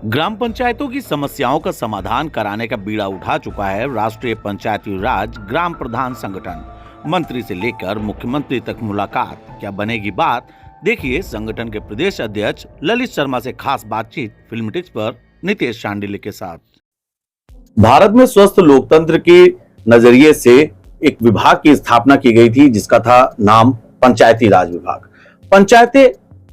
ग्राम पंचायतों की समस्याओं का समाधान कराने का बीड़ा उठा चुका है राष्ट्रीय पंचायती राज ग्राम प्रधान संगठन। मंत्री से लेकर मुख्यमंत्री तक मुलाकात, क्या बनेगी बात? देखिए संगठन के प्रदेश अध्यक्ष ललित शर्मा से खास बातचीत फिल्मटिक्स पर नितेश शांडिल्य के साथ। भारत में स्वस्थ लोकतंत्र के नजरिए से एक विभाग की स्थापना की गई थी जिसका था नाम पंचायती राज विभाग। पंचायतें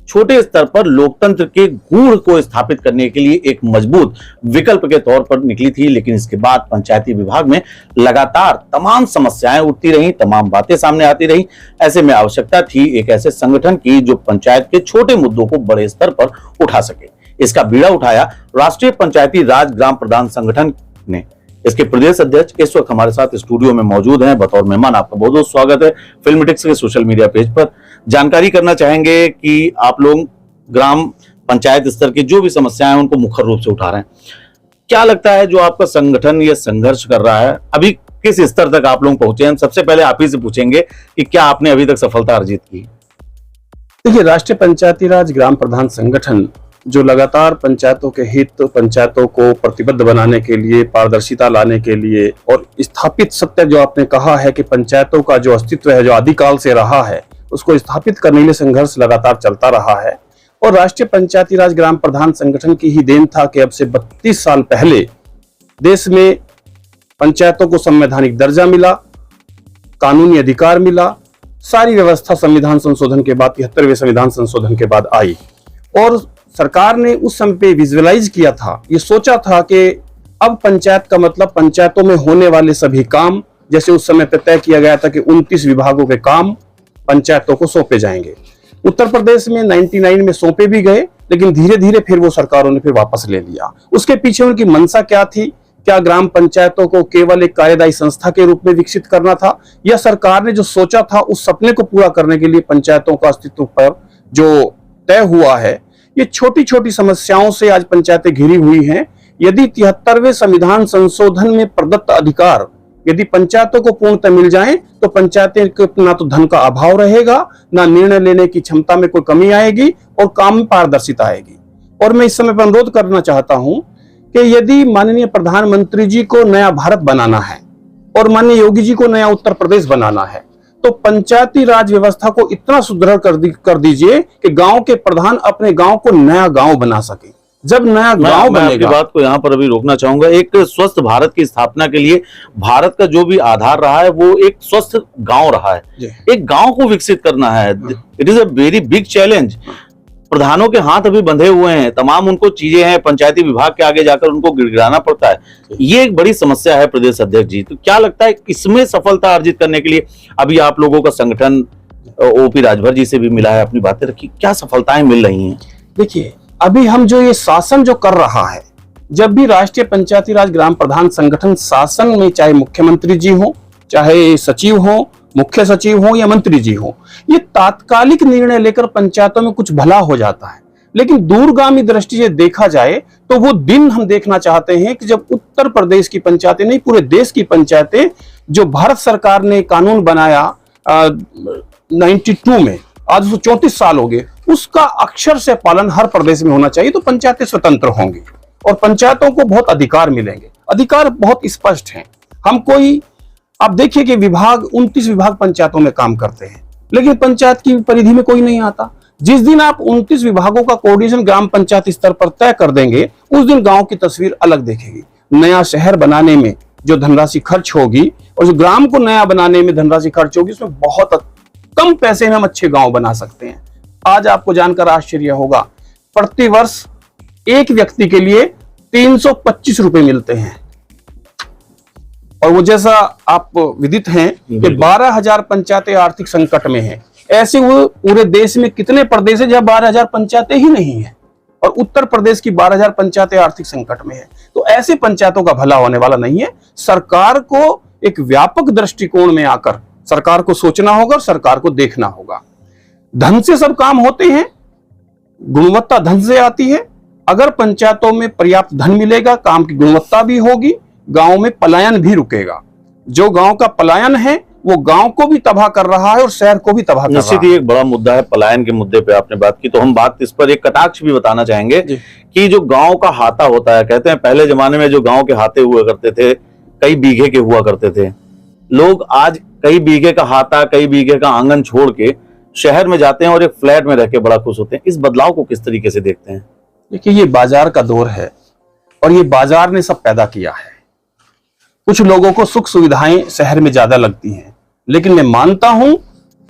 छोटे स्तर पर लोकतंत्र के गूढ़ को स्थापित करने के लिए एक मजबूत विकल्प के तौर पर निकली थी, लेकिन इसके बाद पंचायती विभाग में लगातार तमाम समस्याएं उठती रहीं, तमाम बातें सामने आती रहीं। ऐसे में आवश्यकता थी एक ऐसे संगठन की जो पंचायत के छोटे मुद्दों को बड़े स्तर पर उठा सके। इसका बीड़ा उठाया राष्ट्रीय पंचायती राज ग्राम प्रधान संगठन ने। इसके प्रदेश अध्यक्ष इस वक्त हमारे साथ स्टूडियो में मौजूद हैं। बतौर मेहमान आपका बहुत बहुत स्वागत है फिल्मटिक्स के सोशल मीडिया पेज पर। जानकारी करना चाहेंगे कि आप लोग ग्राम पंचायत स्तर की जो भी समस्याएं हैं उनको मुख्य रूप से उठा रहे हैं। क्या लगता है जो आपका संगठन ये संघर्ष कर रहा है, अभी किस स्तर तक आप लोग पहुंचे हैं? सबसे पहले आप ही से पूछेंगे कि क्या आपने अभी तक सफलता अर्जित की? देखिए, राष्ट्रीय पंचायती राज ग्राम प्रधान संगठन जो लगातार पंचायतों के हित, पंचायतों को प्रतिबद्ध बनाने के लिए, पारदर्शिता लाने के लिए और स्थापित सत्य जो आपने कहा है कि पंचायतों का जो अस्तित्व है जो आदिकाल से रहा है उसको स्थापित करने के लिए संघर्ष लगातार चलता रहा है। और राष्ट्रीय पंचायती राज ग्राम प्रधान संगठन की ही देन था कि अब से 32 साल पहले देश में पंचायतों को संवैधानिक दर्जा मिला, कानूनी अधिकार मिला। सारी व्यवस्था संविधान संशोधन के बाद 73वें संविधान संशोधन के बाद आई और सरकार ने उस समय पे विजुअलाइज किया था, ये सोचा था कि अब पंचायत का मतलब पंचायतों में होने वाले सभी काम, जैसे उस समय पे तय किया गया था कि 29 विभागों के काम पंचायतों को सौंपे जाएंगे। उत्तर प्रदेश में 99 में सौंपे भी गए, लेकिन धीरे धीरे फिर वो सरकारों ने फिर वापस ले लिया। उसके पीछे उनकी मंशा क्या थी? क्या ग्राम पंचायतों को केवल एक कार्यदायी संस्था के रूप में विकसित करना था, या सरकार ने जो सोचा था उस सपने को पूरा करने के लिए पंचायतों का अस्तित्व पर जो तय हुआ है? ये छोटी छोटी समस्याओं से आज पंचायतें घिरी हुई हैं। यदि 73वें संविधान संशोधन में प्रदत्त अधिकार यदि पंचायतों को पूर्णतः मिल जाएं तो पंचायतें को ना तो धन का अभाव रहेगा, ना निर्णय लेने की क्षमता में कोई कमी आएगी और काम में पारदर्शिता आएगी। और मैं इस समय पर अनुरोध करना चाहता हूं कि यदि माननीय प्रधानमंत्री जी को नया भारत बनाना है और माननीय योगी जी को नया उत्तर प्रदेश बनाना है तो पंचायती राज व्यवस्था को इतना सुदृढ़ कर दीजिए कि गांव के प्रधान अपने गांव को नया गांव बना सके। जब नया गांव बनेगा, आपकी बात को यहाँ पर अभी रोकना चाहूंगा। एक स्वस्थ भारत की स्थापना के लिए भारत का जो भी आधार रहा है वो एक स्वस्थ गांव रहा है। एक गांव को विकसित करना है, it is a very big challenge. प्रधानों के हाथ अभी बंधे हुए हैं, तमाम उनको चीजें हैं, पंचायती विभाग के आगे जाकर उनको गिड़गिड़ाना पड़ता है। ये एक बड़ी समस्या है प्रदेश अध्यक्ष जी। तो क्या लगता है इसमें सफलता अर्जित करने के लिए अभी आप लोगों का संगठन ओपी राजभर जी से भी मिला है, अपनी बातें रखी, क्या सफलताएं मिल रही हैं? देखिए, अभी हम जो ये शासन जो कर रहा है, जब भी राष्ट्रीय पंचायती राज ग्राम प्रधान संगठन शासन में, चाहे मुख्यमंत्री जी हो, चाहे सचिव हो, मुख्य सचिव हो या मंत्री जी हो, ये तात्कालिक निर्णय लेकर पंचायतों में कुछ भला हो जाता है। लेकिन दूरगामी दृष्टि से देखा जाए तो वो दिन हम देखना चाहते हैं कि जब उत्तर प्रदेश की पंचायतें नहीं, पूरे देश की पंचायतें, जो भारत सरकार ने कानून बनाया 92 में, आज 34 साल हो गए, उसका अक्षर से पालन हर प्रदेश में होना चाहिए तो पंचायतें स्वतंत्र होंगी और पंचायतों को बहुत अधिकार मिलेंगे। अधिकार बहुत स्पष्ट हैं। हम कोई, आप देखिए कि 29 विभाग पंचायतों में काम करते हैं, लेकिन पंचायत की परिधि में कोई नहीं आता। जिस दिन आप 29 विभागों का कोऑर्डिनेशन ग्राम पंचायत स्तर पर तय कर देंगे, उस दिन गांव की तस्वीर अलग देखेगी। नया शहर बनाने में जो धनराशि खर्च होगी और जो ग्राम को नया बनाने में धनराशि खर्च होगी, उसमें बहुत कम पैसे में हम अच्छे गांव बना सकते हैं। आज आपको जानकर आश्चर्य होगा, प्रतिवर्ष एक व्यक्ति के लिए 325 रुपए मिलते हैं। और वो जैसा आप विदित हैं कि 12,000 पंचायतें आर्थिक संकट में हैं। ऐसे वो पूरे देश में कितने प्रदेश है जहां 12,000 पंचायतें ही नहीं है, और उत्तर प्रदेश की 12,000 पंचायतें आर्थिक संकट में है। तो ऐसे पंचायतों का भला होने वाला नहीं है। सरकार को एक व्यापक दृष्टिकोण में आकर सरकार को सोचना होगा और सरकार को देखना होगा। धन से सब काम होते हैं, गुणवत्ता धन से आती है। अगर पंचायतों में पर्याप्त धन मिलेगा, काम की गुणवत्ता भी होगी, गांव में पलायन भी रुकेगा। जो गांव का पलायन है वो गांव को भी तबाह कर रहा है और शहर को भी तबाह कर रहा है। निश्चित ही एक बड़ा मुद्दा है, पलायन के मुद्दे पे आपने बात की, तो हम बात इस पर एक कटाक्ष भी बताना चाहेंगे कि जो गांव का हाता होता है, कहते हैं पहले जमाने में जो गांव के हाते हुआ करते थे कई बीघे के हुआ करते थे, लोग आज कई बीघे का हाता, कई बीघे का आंगन छोड़ के शहर में जाते हैं और एक फ्लैट में रह के बड़ा खुश होते हैं। इस बदलाव को किस तरीके से देखते हैं? देखिए, ये बाजार का दौर है और ये बाजार ने सब पैदा किया है। कुछ लोगों को सुख सुविधाएं शहर में ज्यादा लगती हैं, लेकिन मैं मानता हूं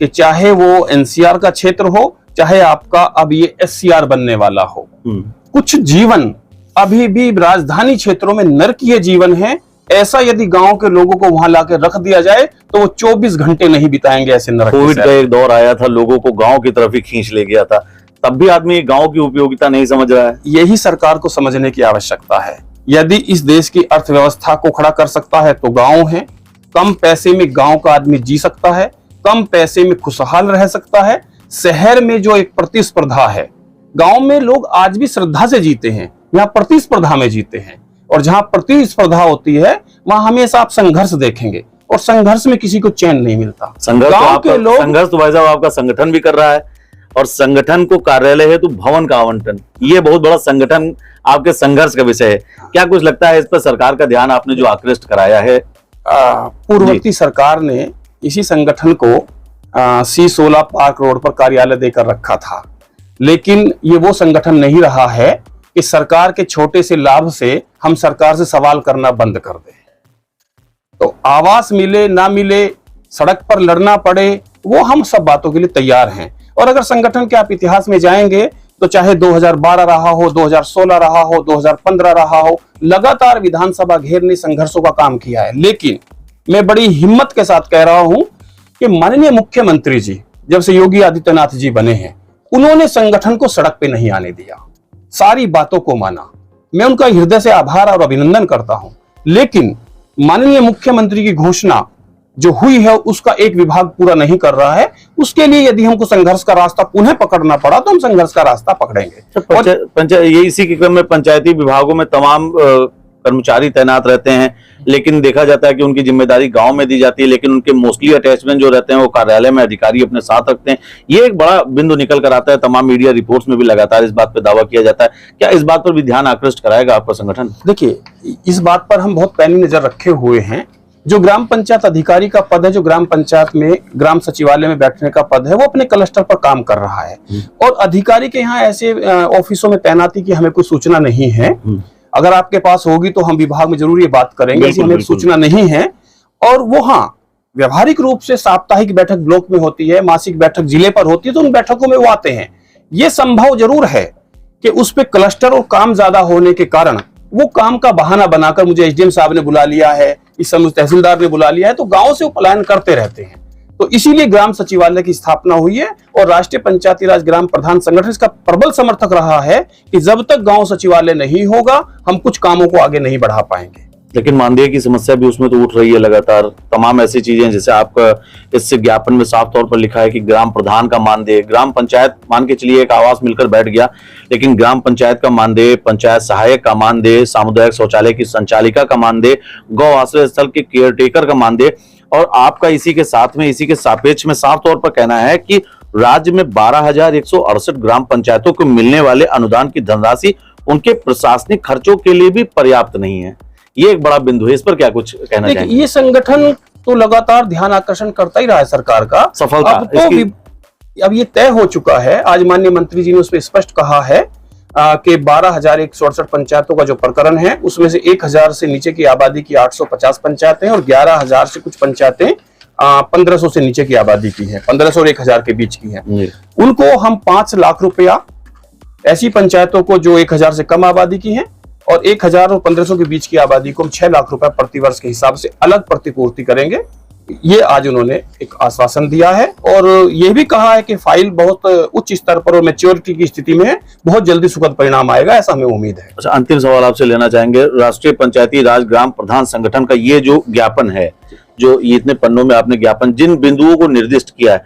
कि चाहे वो एनसीआर का क्षेत्र हो, चाहे आपका अब ये एससीआर बनने वाला हो, कुछ जीवन अभी भी राजधानी क्षेत्रों में नरकीय जीवन है। ऐसा यदि गांव के लोगों को वहां लाकर रख दिया जाए तो वो 24 घंटे नहीं बिताएंगे ऐसे नरक। कोविड का एक दौर आया था, लोगों को गांव की तरफ ही खींच ले गया था, तब भी आदमी गांव की उपयोगिता नहीं समझ रहा है। यही सरकार को समझने की आवश्यकता है। यदि इस देश की अर्थव्यवस्था को खड़ा कर सकता है तो गांव है। कम पैसे में गांव का आदमी जी सकता है, कम पैसे में खुशहाल रह सकता है। शहर में जो एक प्रतिस्पर्धा है, गांव में लोग आज भी श्रद्धा से जीते हैं, यहाँ प्रतिस्पर्धा में जीते हैं। और जहां प्रतिस्पर्धा होती है वहां हमेशा आप संघर्ष देखेंगे और संघर्ष में किसी को चैन नहीं मिलता। संघर्ष तो भाई साहब आपका संगठन भी कर रहा है, और संगठन को कार्यालय हेतु भवन का आवंटन, ये बहुत बड़ा संगठन आपके संघर्ष का विषय है। क्या कुछ लगता है इस पर सरकार का ध्यान आपने जो आकृष्ट कराया है? पूर्ववर्ती सरकार ने इसी संगठन को C16 पार्क रोड पर कार्यालय देकर रखा था, लेकिन ये वो संगठन नहीं रहा है कि सरकार के छोटे से लाभ से हम सरकार से सवाल करना बंद कर दें। तो आवास मिले ना मिले, सड़क पर लड़ना पड़े, वो हम सब बातों के लिए तैयार हैं। और अगर संगठन के आप इतिहास में जाएंगे तो चाहे 2012 रहा हो, 2016 रहा हो, 2015 रहा हो, लगातार विधानसभा घेरने संघर्षों का काम किया है। लेकिन मैं बड़ी हिम्मत के साथ कह रहा हूं कि माननीय मुख्यमंत्री जी जब से योगी आदित्यनाथ जी बने हैं, उन्होंने संगठन को सड़क पे नहीं आने दिया, सारी बातों को माना। मैं उनका हृदय से आभार और अभिनंदन करता हूं। लेकिन माननीय मुख्यमंत्री की घोषणा जो हुई है उसका एक विभाग पूरा नहीं कर रहा है। उसके लिए यदि हमको संघर्ष का रास्ता पुनः पकड़ना पड़ा तो हम संघर्ष का रास्ता पकड़ेंगे। ये इसी के क्रम में पंचायती विभागों में तमाम कर्मचारी तैनात रहते हैं, लेकिन देखा जाता है कि उनकी जिम्मेदारी गांव में दी जाती है, लेकिन उनके मोस्टली अटैचमेंट जो रहते हैं वो कार्यालय में अधिकारी अपने साथ रखते हैं। ये एक बड़ा बिंदु निकल कर आता है, तमाम मीडिया रिपोर्ट्स में भी लगातार इस बात पर दावा किया जाता है। क्या इस बात पर भी ध्यान आकृष्ट कराएगा आपका संगठन? देखिए, इस बात पर हम बहुत पैनी नजर रखे हुए हैं। जो ग्राम पंचायत अधिकारी का पद है, जो ग्राम पंचायत में ग्राम सचिवालय में बैठने का पद है, वो अपने क्लस्टर पर काम कर रहा है। और अधिकारी के यहाँ ऐसे ऑफिसों में तैनाती की हमें कोई सूचना नहीं है। अगर आपके पास होगी तो हम विभाग में जरूर ये बात करेंगे, ऐसी हमें सूचना नहीं है। और वो हाँ, व्यवहारिक रूप से साप्ताहिक बैठक ब्लॉक में होती है, मासिक बैठक जिले पर होती है, तो उन बैठकों में वो आते हैं। ये संभव जरूर है कि उस पे क्लस्टर और काम ज्यादा होने के कारण वो काम का बहाना बनाकर मुझे एसडीएम साहब ने बुला लिया है, इस समय तहसीलदार ने बुला लिया है, तो गांव से वो पलायन करते रहते हैं। तो इसीलिए ग्राम सचिवालय की स्थापना हुई है और राष्ट्रीय पंचायती राज ग्राम प्रधान संगठन इसका प्रबल समर्थक रहा है कि जब तक गांव सचिवालय नहीं होगा हम कुछ कामों को आगे नहीं बढ़ा पाएंगे। लेकिन मानदेय की समस्या भी उसमें तो उठ रही है लगातार, तमाम ऐसी चीजें जैसे आपका इस ज्ञापन में साफ तौर पर लिखा है कि ग्राम प्रधान का मानदेय, ग्राम पंचायत मान के चलिए एक आवास मिलकर बैठ गया, लेकिन ग्राम पंचायत का मानदेय, पंचायत सहायक का मानदेय, सामुदायिक शौचालय की संचालिका का मानदेय, गौ आश्रय स्थल के केयरटेकर का मानदेय, और आपका इसी के साथ में, इसी के सापेक्ष में साफ तौर पर कहना है कि राज्य में 12,168 ग्राम पंचायतों को मिलने वाले अनुदान की धनराशि उनके प्रशासनिक खर्चों के लिए भी पर्याप्त नहीं है। ये एक बड़ा बिंदु है, इस पर क्या कुछ कहना चाहेंगे? ये संगठन तो लगातार ध्यान आकर्षण करता ही रहा है सरकार का। सफलता अब ये तय हो चुका है, आज माननीय मंत्री जी ने उसमें स्पष्ट कहा है कि 12,168 पंचायतों का जो प्रकरण है उसमें से 1,000 से नीचे की आबादी की 850 पंचायतें और 11,000 से कुछ पंचायतें 1,500 से नीचे की आबादी की है, 1,500 और 1,000 के बीच की है। उनको हम 5 लाख रुपया, ऐसी पंचायतों को जो 1,000 से कम आबादी की है और 1,000 और 1,500 के बीच की आबादी को हम 6 लाख रुपए प्रतिवर्ष के हिसाब से अलग प्रतिपूर्ति करेंगे। ये आज उन्होंने एक आश्वासन दिया है और ये भी कहा है कि फाइल बहुत उच्च स्तर पर और मैच्योरिटी की स्थिति में है, बहुत जल्दी सुखद परिणाम आएगा, ऐसा हमें उम्मीद है। अच्छा, अंतिम सवाल आपसे लेना चाहेंगे, राष्ट्रीय पंचायती राज ग्राम प्रधान संगठन का ये जो ज्ञापन है, जो ये इतने पन्नों में आपने ज्ञापन जिन बिंदुओं को निर्दिष्ट किया है,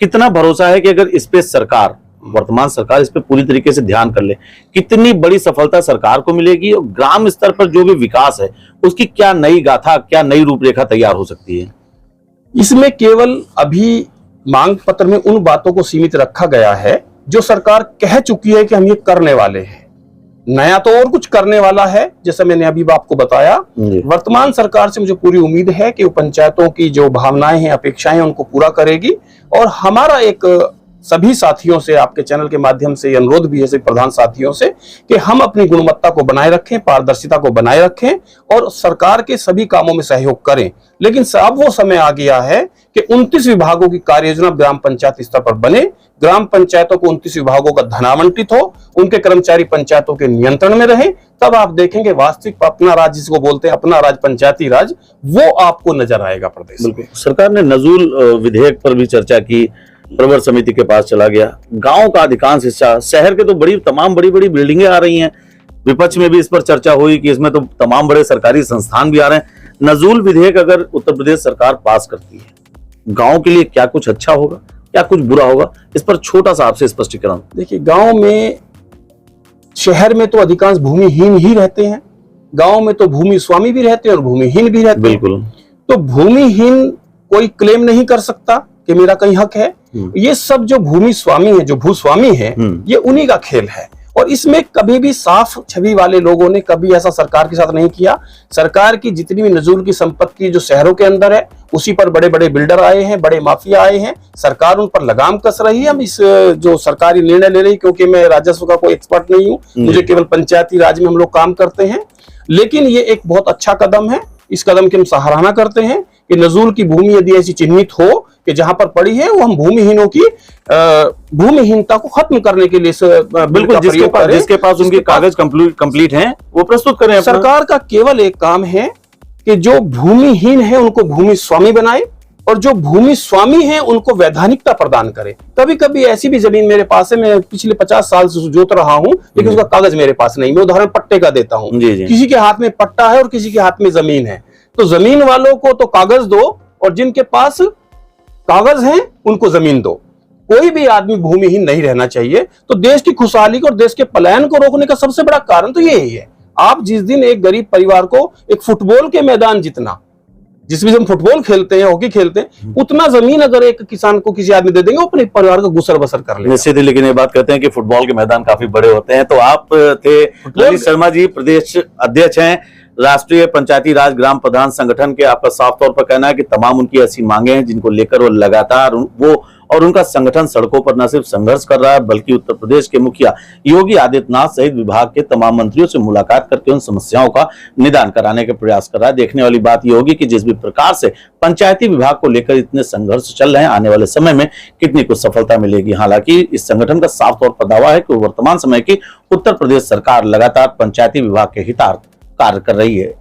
कितना भरोसा है कि अगर इस पे सरकार, वर्तमान सरकार इस पे पूरी तरीके से ध्यान कर ले, कितनी बड़ी सफलता सरकार को मिलेगी और ग्राम स्तर पर जो भी विकास है उसकी क्या नई गाथा, क्या नई रूपरेखा तैयार हो सकती है? इसमें केवल अभी मांग पत्र में उन बातों को सीमित रखा गया है जो सरकार कह चुकी है कि हम ये करने वाले हैं। नया तो और कुछ करने वाला है, जैसा मैंने अभी आपको बताया। वर्तमान सरकार से मुझे पूरी उम्मीद है कि वो पंचायतों की जो भावनाएं हैं, अपेक्षाएं हैं, उनको पूरा करेगी। और हमारा एक सभी साथियों से, आपके चैनल के माध्यम से अनुरोध भी है, सभी प्रधान साथियों से, कि हम अपनी गुणवत्ता को बनाए रखें, पारदर्शिता को बनाए रखें और सरकार के सभी कामों में सहयोग करें। लेकिन अब वो समय आ गया है कि 29 विभागों की कार्य योजना ग्राम पंचायत स्तर पर बने, ग्राम पंचायतों को 29 विभागों का धनावंटित हो, उनके कर्मचारी पंचायतों के नियंत्रण में रहें। तब आप देखेंगे वास्तविक अपना राज, जिसको बोलते हैं अपना राज, पंचायती राज, वो आपको नजर आएगा प्रदेश में। सरकार ने नजूल विधेयक पर भी चर्चा की, प्रवर समिति के पास चला गया। गांव का अधिकांश हिस्सा, शहर के तो तमाम बड़ी बड़ी बिल्डिंगें आ रही हैं, विपक्ष में भी इस पर चर्चा हुई कि इसमें तो तमाम बड़े सरकारी संस्थान भी आ रहे हैं। नजूल विधेयक अगर उत्तर प्रदेश सरकार पास करती है, गांव के लिए क्या कुछ अच्छा होगा, क्या कुछ बुरा होगा? इस पर छोटा सा आपसे स्पष्टीकरण। देखिए, गांव में, शहर में तो अधिकांश भूमिहीन ही रहते हैं, गांव में तो भूमि स्वामी भी रहते हैं और भूमिहीन भी रहते हैं। बिल्कुल। तो भूमिहीन कोई क्लेम नहीं कर सकता कि मेरा कहीं हक है। ये सब जो भूमि स्वामी है, जो भूस्वामी है, ये उन्हीं का खेल है। और इसमें कभी भी साफ छवि वाले लोगों ने कभी ऐसा सरकार के साथ नहीं किया। सरकार की जितनी भी नजूल की संपत्ति जो शहरों के अंदर है, उसी पर बड़े बड़े बिल्डर आए हैं, बड़े माफिया आए हैं। सरकार उन पर लगाम कस रही है। हम इस जो सरकारी निर्णय ले रही, क्योंकि मैं राजस्व का कोई एक्सपर्ट नहीं हूं, मुझे केवल पंचायती राज में हम लोग काम करते हैं, लेकिन ये एक बहुत अच्छा कदम है। इस कदम की हम सराहना करते हैं कि नजूल की भूमि यदि ऐसी चिन्हित हो कि जहां पर पड़ी है, वो हम भूमिहीनों की भूमिहीनता को खत्म करने के लिए बिल्कुल जिसके पास उनके कागज कंप्लीट हैं, वो प्रस्तुत करें। सरकार का केवल एक काम है कि जो भूमिहीन है उनको भूमि स्वामी बनाए और जो भूमि स्वामी है उनको वैधानिकता प्रदान करे। कभी कभी ऐसी भी जमीन मेरे पास है, मैं पिछले 50 साल से जोत रहा हूं, लेकिन उसका कागज मेरे पास नहीं। मैं उदाहरण पट्टे का देता हूं। किसी के हाथ में पट्टा है और किसी के हाथ में जमीन है, तो जमीन वालों को तो कागज दो और जिनके पास कागज हैं उनको जमीन दो। कोई भी आदमी भूमिहीन नहीं रहना चाहिए। तो देश की खुशहाली को और देश के पलायन को रोकने का सबसे बड़ा कारण तो यही है। आप जिस दिन एक गरीब परिवार को एक फुटबॉल के मैदान जितना, जिसमें हम फुटबॉल खेलते हैं, हॉकी खेलते हैं, उतना जमीन अगर एक किसान को किसी आदमी दे देंगे, वो अपने परिवार का गुसर बसर कर लेगा। निश्चित ही, लेकिन ये बात कहते हैं कि फुटबॉल के मैदान काफी बड़े होते हैं। तो आप थे ललित शर्मा जी, प्रदेश अध्यक्ष हैं राष्ट्रीय पंचायती राज ग्राम प्रधान संगठन के। आपका साफ तौर पर कहना है कि तमाम उनकी ऐसी मांगे हैं जिनको लेकर वो लगातार उनका संगठन सड़कों पर न सिर्फ संघर्ष कर रहा है, बल्कि उत्तर प्रदेश के मुखिया योगी आदित्यनाथ सहित विभाग के तमाम मंत्रियों से मुलाकात करके उन समस्याओं का निदान कराने के प्रयास कर रहा है। देखने वाली बात यह होगी कि जिस भी प्रकार से पंचायती विभाग को लेकर इतने संघर्ष चल रहे हैं, आने वाले समय में कितनी कुछ सफलता मिलेगी। हालांकि इस संगठन का साफ तौर पर दावा है कि वर्तमान समय की उत्तर प्रदेश सरकार लगातार पंचायती विभाग के हितार्थ कार्य कर रही है।